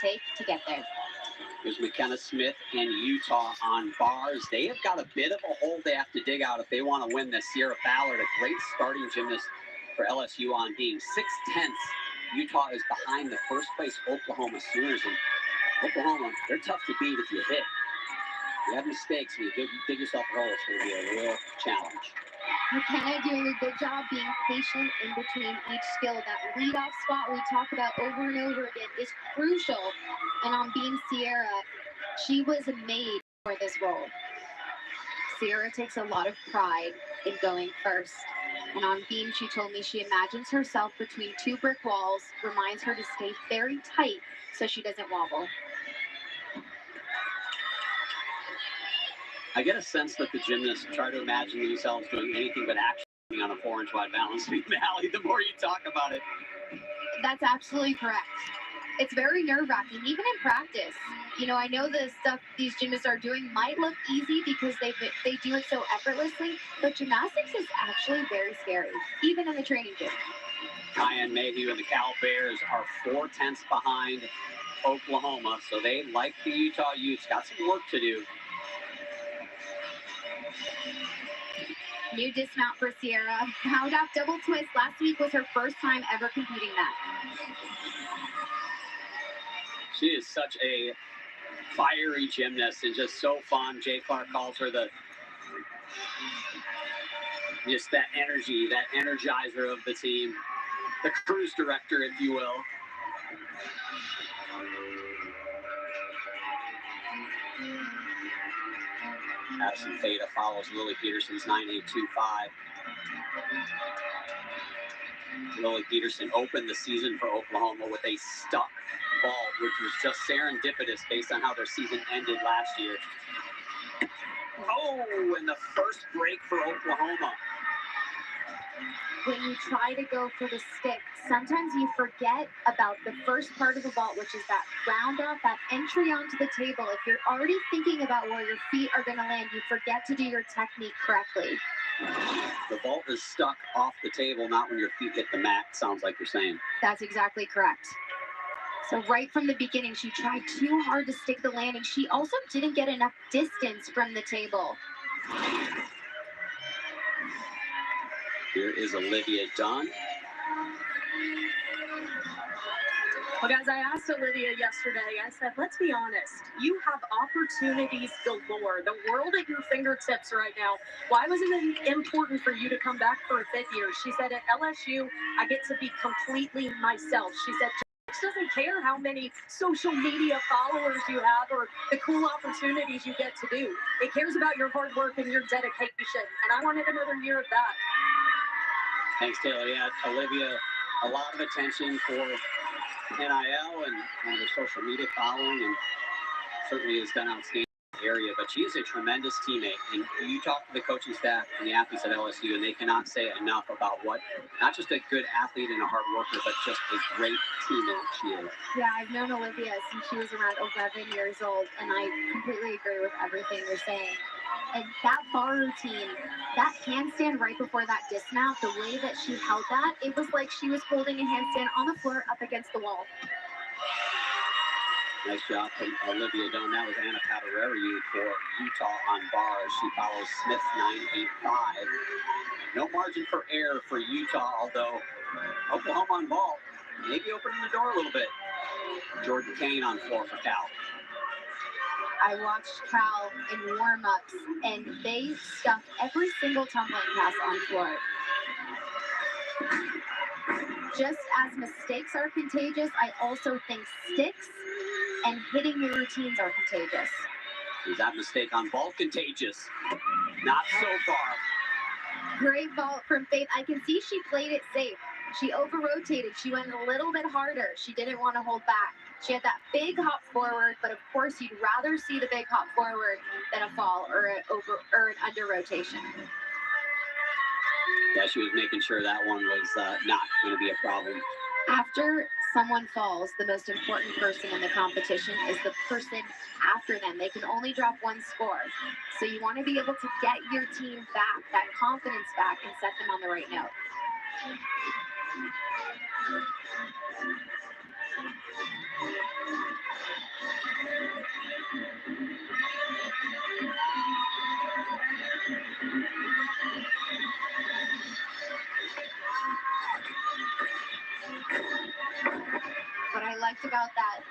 take to get there. Here's McKenna Smith and Utah on bars. They have got a bit of a hole they have to dig out if they want to win this. Sierra Ballard, a great starting gymnast for LSU on being 6'10". Utah is behind the first place Oklahoma Sooners. And Oklahoma, they're tough to beat if you hit. If you have mistakes and you dig yourself a hole, it's going to be a real challenge. McKenna doing a good job being patient in between each skill. That leadoff spot we talk about over and over again is crucial. And on being Sierra, she was made for this role. Sierra takes a lot of pride in going first. And on beam, she told me she imagines herself between two brick walls, reminds her to stay very tight so she doesn't wobble. I get a sense that the gymnasts try to imagine themselves doing anything but actually on a 4-inch wide balance beam alley the more you talk about it. That's absolutely correct. It's very nerve-wracking, even in practice. You know, I know the stuff these gymnasts are doing might look easy because they do it so effortlessly, but gymnastics is actually very scary, even in the training gym. Kyan Mayhew and the Cal Bears are 4/10 behind Oklahoma, so they, like the Utah Utes, got some work to do. New dismount for Sierra. Round off double twist. Last week was her first time ever competing that. She is such a fiery gymnast and just so fun. Jay Clark calls her just that energy, that energizer of the team. The cruise director, if you will. Addison Theta follows Lily Peterson's 9.825. Lily Peterson opened the season for Oklahoma with a stuck vault, which was just serendipitous based on how their season ended last year. Oh, and the first break for Oklahoma. When you try to go for the stick, sometimes you forget about the first part of the vault, which is that round off, that entry onto the table. If you're already thinking about where your feet are going to land, you forget to do your technique correctly. The vault is stuck off the table, not when your feet hit the mat, sounds like you're saying. That's exactly correct. So right from the beginning, she tried too hard to stick the landing. She also didn't get enough distance from the table. Here is Olivia Dunn. Well, guys, I asked Olivia yesterday, I said, let's be honest, you have opportunities galore, the world at your fingertips right now. Why was it important for you to come back for a 5th year? She said, at LSU, I get to be completely myself. She said, she doesn't care how many social media followers you have or the cool opportunities you get to do. It cares about your hard work and your dedication, and I wanted another year of that. Thanks, Taylor. Yeah, Olivia, a lot of attention for NIL and her social media following, and certainly has done outstanding in the area, but she is a tremendous teammate. And you talk to the coaching staff and the athletes at LSU, and they cannot say enough about what, not just a good athlete and a hard worker, but just a great teammate she is. Yeah, I've known Olivia since she was around 11 years old, and I completely agree with everything you're saying. And that bar routine, that handstand right before that dismount, the way that she held that, it was like she was holding a handstand on the floor up against the wall. Nice job from Olivia Dunn. That was Anna Pavareri for Utah on bars. She follows Smith's 9.85. No margin for error for Utah, although Oklahoma on ball, maybe opening the door a little bit. Jordan Kane on floor for Cal. I watched Cal in warm-ups, and they stuck every single tumbling pass on floor. Just as mistakes are contagious, I also think sticks and hitting your routines are contagious. Is that mistake on vault contagious? Not so far. Great vault from Faith. I can see she played it safe. She over-rotated. She went a little bit harder. She didn't want to hold back. She had that big hop forward, but of course you'd rather see the big hop forward than a fall or an under rotation. Yeah, she was making sure that one was not going to be a problem. After someone falls, the most important person in the competition is the person after them. They can only drop one score. So you want to be able to get your team back, that confidence back, and set them on the right note.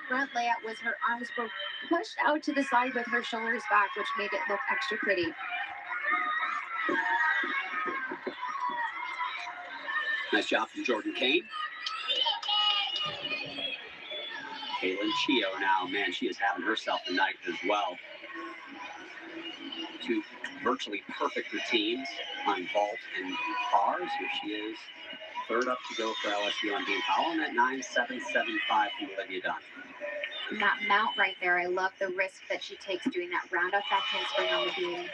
front layout was her arms were pushed out to the side with her shoulders back, which made it look extra pretty. Nice job from Jordan Kane. Kaylin Chio now, man, she is having herself a night as well. Two virtually perfect routines on vault and bars. Here she is, third up to go for LSU on beam. Following at 9.775 from Olivia Dunn. And that mount right there, I love the risk that she takes doing that round off that handspring on the beam.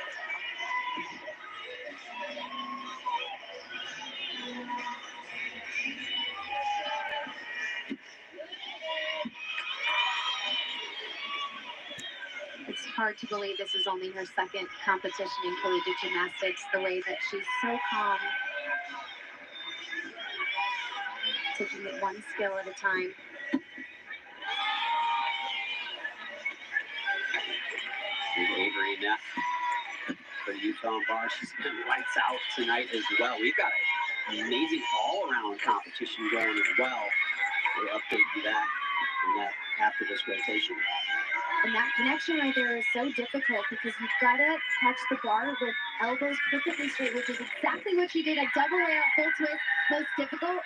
It's hard to believe this is only her second competition in collegiate gymnastics, the way that she's so calm, taking it one skill at a time. Here's Avery Neff for Utah bar. She's been lights out tonight as well. We've got an amazing all-around competition going as well. We'll update you that after this rotation. And that connection right there is so difficult because you've got to catch the bar with elbows perfectly straight, which is exactly what she did. A double layout full twist, most difficult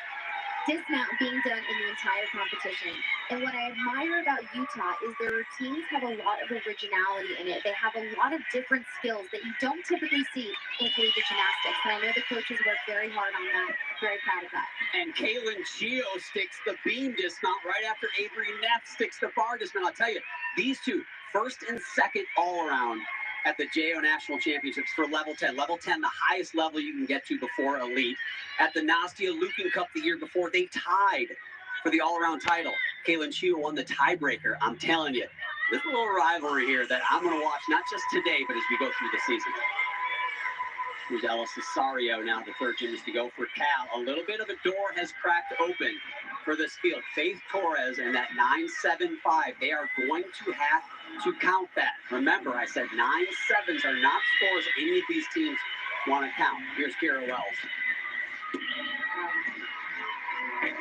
dismount being done in the entire competition. And what I admire about Utah is their routines have a lot of originality in it. They have a lot of different skills that you don't typically see in collegiate gymnastics. And I know the coaches work very hard on that. Very proud of that. And Kaylin Chio sticks the beam dismount right after Avery Neff sticks the bar dismount. I'll tell you, these two, first and second all around at the JO National Championships for level 10. Level 10, the highest level you can get to before elite. At the Nastia Lukin Cup the year before, they tied for the all-around title. Kaylin Chio won the tiebreaker. I'm telling you, there's a little rivalry here that I'm going to watch, not just today, but as we go through the season. Here's Ella Cesario now, the third gymnast to go for Cal. A little bit of a door has cracked open for this field. Faith Torres and that 9.75. They are going to have to count that. Remember, I said 9.7s are not scores any of these teams want to count. Here's Kira Wells.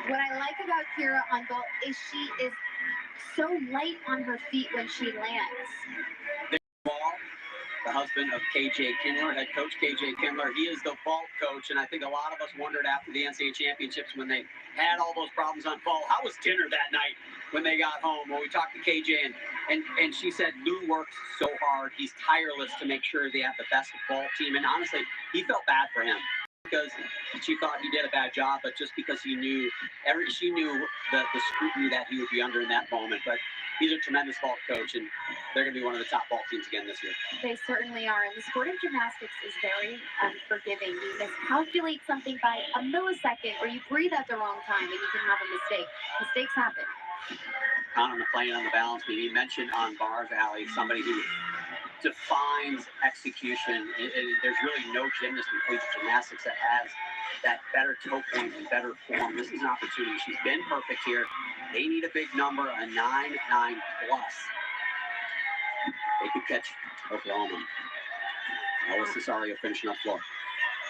What I like about Kira on vault is she is so light on her feet when she lands. The husband of KJ Kindler, head coach KJ Kindler. He is the vault coach, and I think a lot of us wondered after the NCAA championships when they had all those problems on vault, how was dinner that night when they got home? Well, we talked to KJ, and she said Lou works so hard. He's tireless to make sure they have the best vault team, and honestly, he felt bad for him because she thought he did a bad job, but just because she knew the scrutiny that he would be under in that moment. But he's a tremendous vault coach, and they're going to be one of the top vault teams again this year. They certainly are. And the sport of gymnastics is very unforgiving. You miscalculate something by a millisecond, or you breathe at the wrong time, and you can have a mistake. Mistakes happen. Connor McLean on the balance beam. He mentioned on bars, Allie, somebody who defines execution. There's really no gymnast in collegiate gymnastics that has that better toe point and better form. This is an opportunity. She's been perfect here. They need a big number, a 9-9 plus. They could catch Oklahoma. Ella Cesario finishing up floor.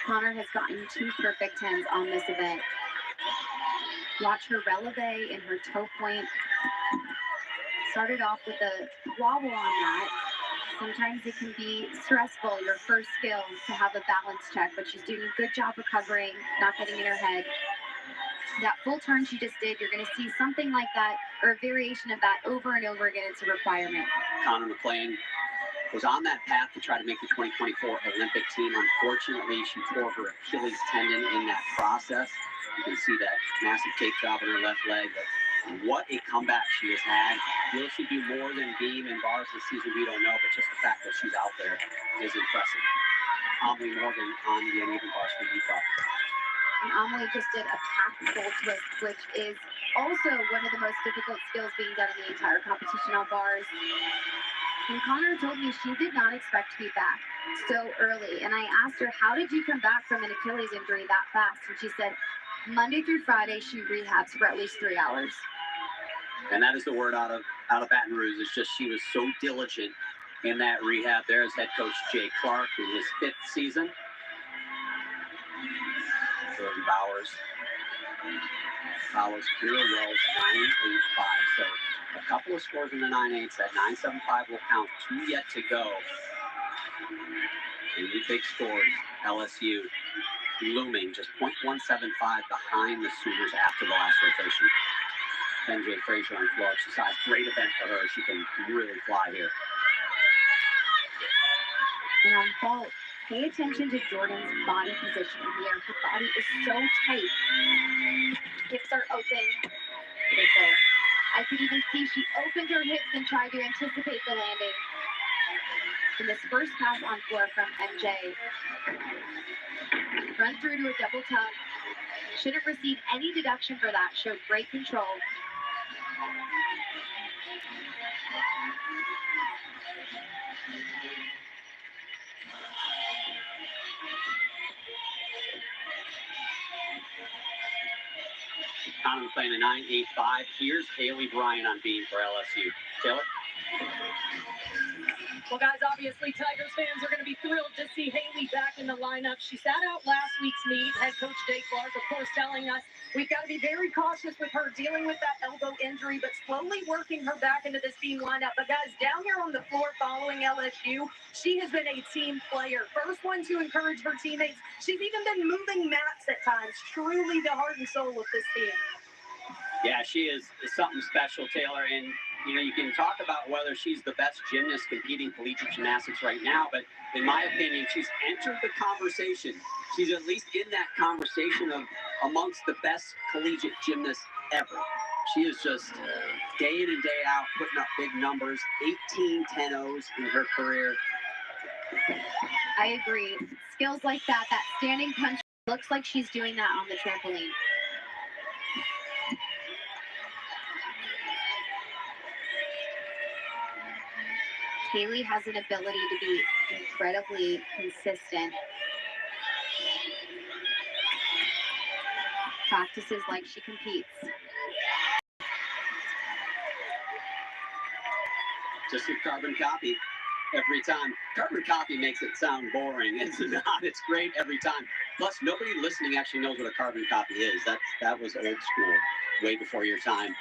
Connor has gotten 2 perfect 10s on this event. Watch her releve and her toe point. Started off with a wobble on that. Sometimes it can be stressful, your first skill, to have a balance check, but she's doing a good job recovering, not getting in her head. That full turn she just did, you're going to see something like that, or a variation of that over and over again. It's a requirement. Connor McLean was on that path to try to make the 2024 Olympic team. Unfortunately, she tore her Achilles tendon in that process. You can see that massive tape job in her left leg. But what a comeback she has had. Will she do more than beam and bars this season? We don't know, but just the fact that she's out there is impressive. Amelie Morgan on the uneven bars for Utah. And Amelie just did a pack full twist, which is also one of the most difficult skills being done in the entire competition on bars. And Connor told me she did not expect to be back so early. And I asked her, how did you come back from an Achilles injury that fast? And she said, Monday through Friday, she rehabs for at least 3 hours. And that is the word out of Baton Rouge. It's just she was so diligent in that rehab. There's head coach Jay Clark in his 5th season. Jordan Bowers. Kira Wells, 9.85. So A couple of scores in the 9-8s. That 9-7-5 will count. 2 yet to go. They need big scores. LSU looming just .175 behind the Sooners after the last rotation. NJ Frazier on floor exercise. Great event for her. She can really fly here. And on vault, pay attention to Jordan's body position here. Her body is so tight. Hips are open. I could even see she opened her hips and tried to anticipate the landing. In this first pass on floor from MJ. Run through to a double tug. Shouldn't receive any deduction for that. Showed great control. Conlon playing a 9-8-5. Here's Haley Bryant on beam for LSU. Taylor? Well, guys, obviously Tigers fans are going to be thrilled to see Haley back in the lineup. She sat out last week's meet. Head coach Dave Clark, of course, telling us we've got to be very cautious with her dealing with that elbow injury, but slowly working her back into this beam lineup. But, guys, down here on the floor following LSU, she has been a team player. First one to encourage her teammates. She's even been moving mats at times. Truly the heart and soul of this team. Yeah, she is something special, Taylor. And, you know, you can talk about whether she's the best gymnast competing collegiate gymnastics right now, but in my opinion, she's entered the conversation. She's at least in that conversation of amongst the best collegiate gymnasts ever. She is just day in and day out putting up big numbers, 18 10-0s in her career. I agree. Skills like that standing punch, looks like she's doing that on the trampoline. Haley has an ability to be incredibly consistent. Practices like she competes. Just a carbon copy every time. Carbon copy makes it sound boring. It's not. It's great every time. Plus, nobody listening actually knows what a carbon copy is. That was old school, way before your time.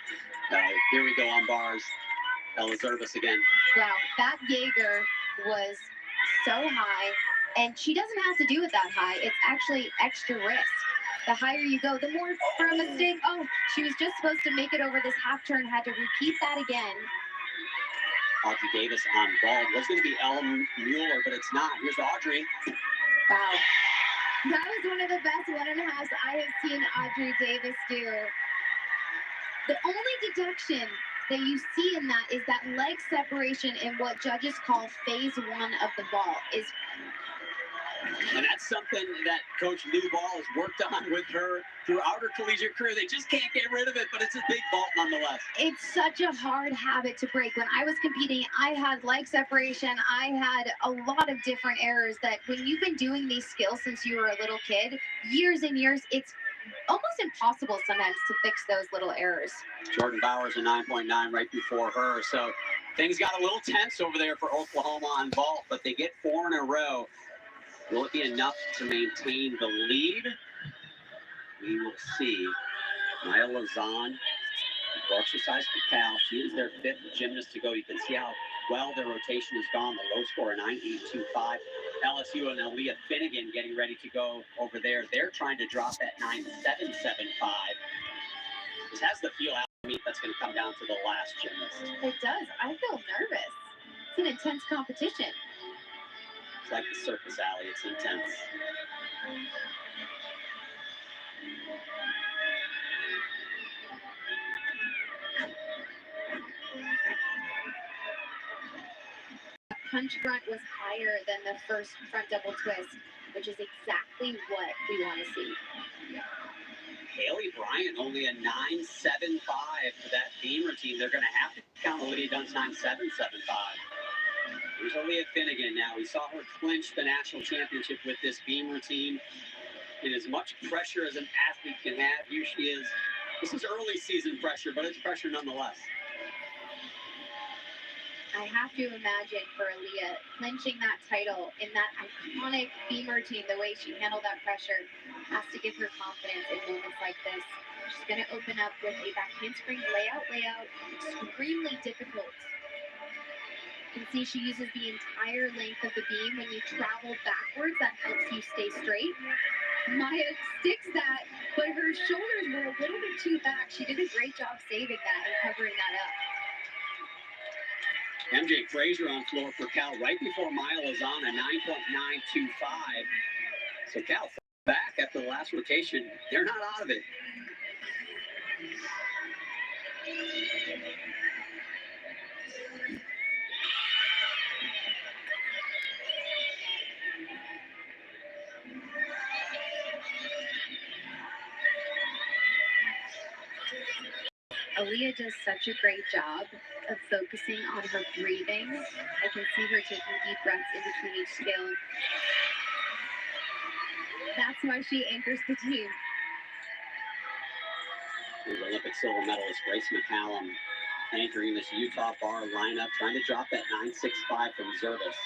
Here we go on bars. Ella Zervis again. Wow, that Jaeger was so high, and she doesn't have to do it that high. It's actually extra risk. The higher you go, the more for a mistake. Oh, she was just supposed to make it over this half turn, had to repeat that again. Audrey Davis on ball. It was going to be Ellen Mueller, but it's not. Here's Audrey. Wow. That was one of the best 1.5s I have seen Audrey Davis do. The only deduction that you see in that is that leg separation in what judges call phase 1 of the ball. And that's something that Coach Lou Ball has worked on with her throughout her collegiate career. They just can't get rid of it, but it's a big vault nonetheless. It's such a hard habit to break. When I was competing, I had leg separation. I had a lot of different errors that when you've been doing these skills since you were a little kid, years and years, it's almost impossible sometimes to fix those little errors. Jordan Bowers a 9.9 right before her. So things got a little tense over there for Oklahoma on vault, but they get 4 in a row. Will it be enough to maintain the lead? We will see. Maya Lazan, exercise for Cal. She is their 5th gymnast to go. You can see how well their rotation has gone. The low score, 9.825. LSU and Aaliyah Finnegan getting ready to go over there. They're trying to drop that 9.775. This has the feel out of me that's going to come down to the last gymnast. It does. I feel nervous. It's an intense competition. It's like the circus alley. It's intense. Punch front was higher than the first front double twist, which is exactly what we want to see. Haley Bryant only a 9.75 for that beam routine. They're going to have to count Olivia Dunn's 9.775. Here's Aaliyah Finnegan now. We saw her clinch the national championship with this beam routine. And as much pressure as an athlete can have, here she is. This is early season pressure, but it's pressure nonetheless. I have to imagine for Aaliyah clinching that title in that iconic beam routine, the way she handled that pressure, has to give her confidence in moments like this. She's going to open up with a back handspring layout, extremely difficult. You can see she uses the entire length of the beam. When you travel backwards, that helps you stay straight. Maya sticks that, but her shoulders were a little bit too back. She did a great job saving that and covering that up. MJ Frazier on floor for Cal right before Maya Lozana, 9.925. So Cal back after the last rotation. They're not out of it. Aaliyah does such a great job of focusing on her breathing. I can see her taking deep breaths in between each skill. That's why she anchors the team. Here's Olympic silver medalist Grace McCallum anchoring this Utah bar lineup, trying to drop that 9.65 from Zervis.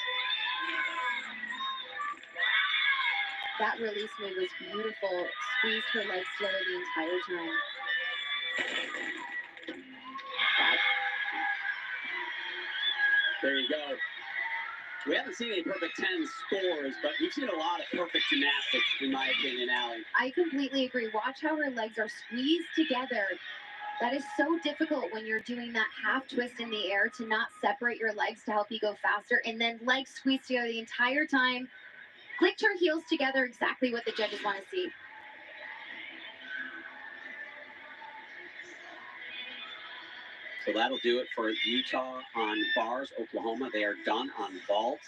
That release move was beautiful. Squeezed her legs together the entire time. There you go. We haven't seen any perfect 10 scores, but we've seen a lot of perfect gymnastics, in my opinion, Allie. I completely agree. Watch how her legs are squeezed together. That is so difficult when you're doing that half twist in the air to not separate your legs to help you go faster, and then legs squeezed together the entire time. Clicked her heels together, exactly what the judges want to see. So that'll do it for Utah on bars. Oklahoma, they are done on vault.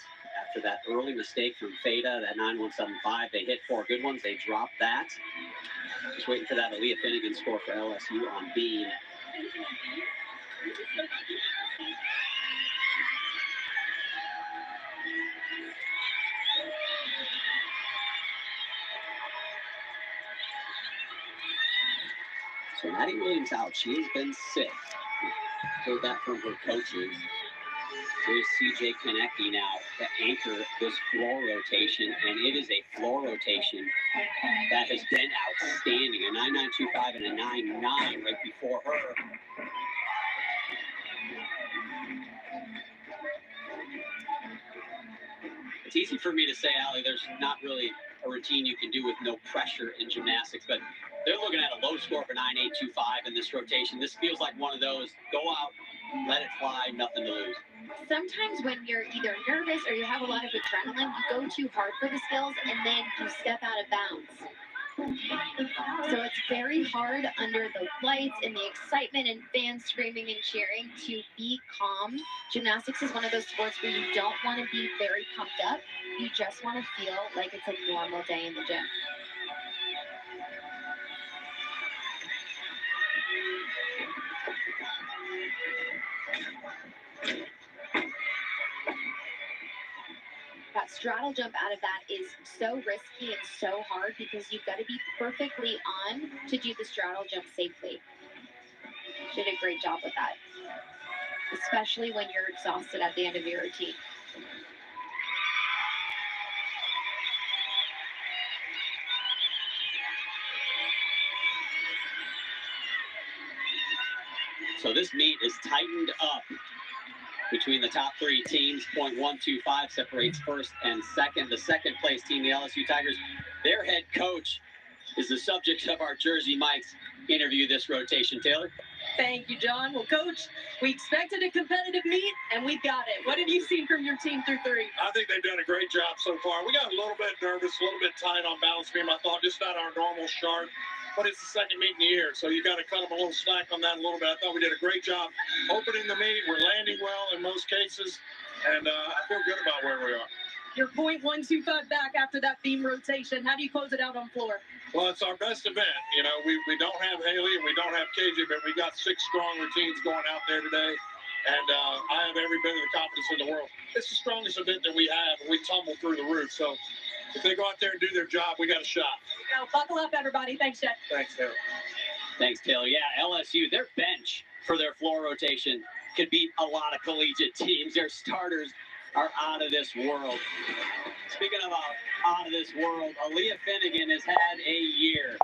After that early mistake from Feda, that 9.175, they hit 4 good ones. They dropped that. Just waiting for that Aaliyah Finnegan score for LSU on beam. So Maddie Williams out. She has been sick. Heard that from her coaches. Here's CJ Konecki now to anchor this floor rotation, and it is a floor rotation that has been outstanding. A 9.925 and a 9.9 right before her. It's easy for me to say, Allie, there's not really a routine you can do with no pressure in gymnastics, but they're looking at a low score of a 9.825 in this rotation. This feels like one of those, go out, let it fly, nothing to lose. Sometimes when you're either nervous or you have a lot of adrenaline, you go too hard for the skills and then you step out of bounds. So it's very hard under the lights and the excitement and fans screaming and cheering to be calm. Gymnastics is one of those sports where you don't want to be very pumped up. You just want to feel like it's a normal day in the gym. That straddle jump out of that is so risky and so hard because you've got to be perfectly on to do the straddle jump safely. She did a great job with that, especially when you're exhausted at the end of your routine. So this meet is tightened up between the top 3 teams. 0.125 separates first and second. The second place team, the LSU Tigers, their head coach is the subject of our Jersey Mike's interview this rotation. Taylor? Thank you, John. Well, Coach, we expected a competitive meet, and we've got it. What have you seen from your team through 3? I think they've done a great job so far. We got a little bit nervous, a little bit tight on balance beam. I thought just not our normal sharp, but it's the second meet in the year, so you got to cut them a little slack on that a little bit. I thought we did a great job opening the meet. We're landing well in most cases, and I feel good about where we are. Your 0.125 back after that beam rotation. How do you close it out on floor? Well, it's our best event. You know, we don't have Haley and we don't have KJ, but we got 6 strong routines going out there today. And I have every bit of the confidence in the world. It's the strongest event that we have, and we tumble through the roof. So if they go out there and do their job, we got a shot. Now, buckle up, everybody. Thanks, Jeff. Thanks, Taylor. Thanks, Taylor. Yeah, LSU, their bench for their floor rotation could beat a lot of collegiate teams. Their starters are out of this world. Speaking of out of this world, Aaliyah Finnegan has had a year.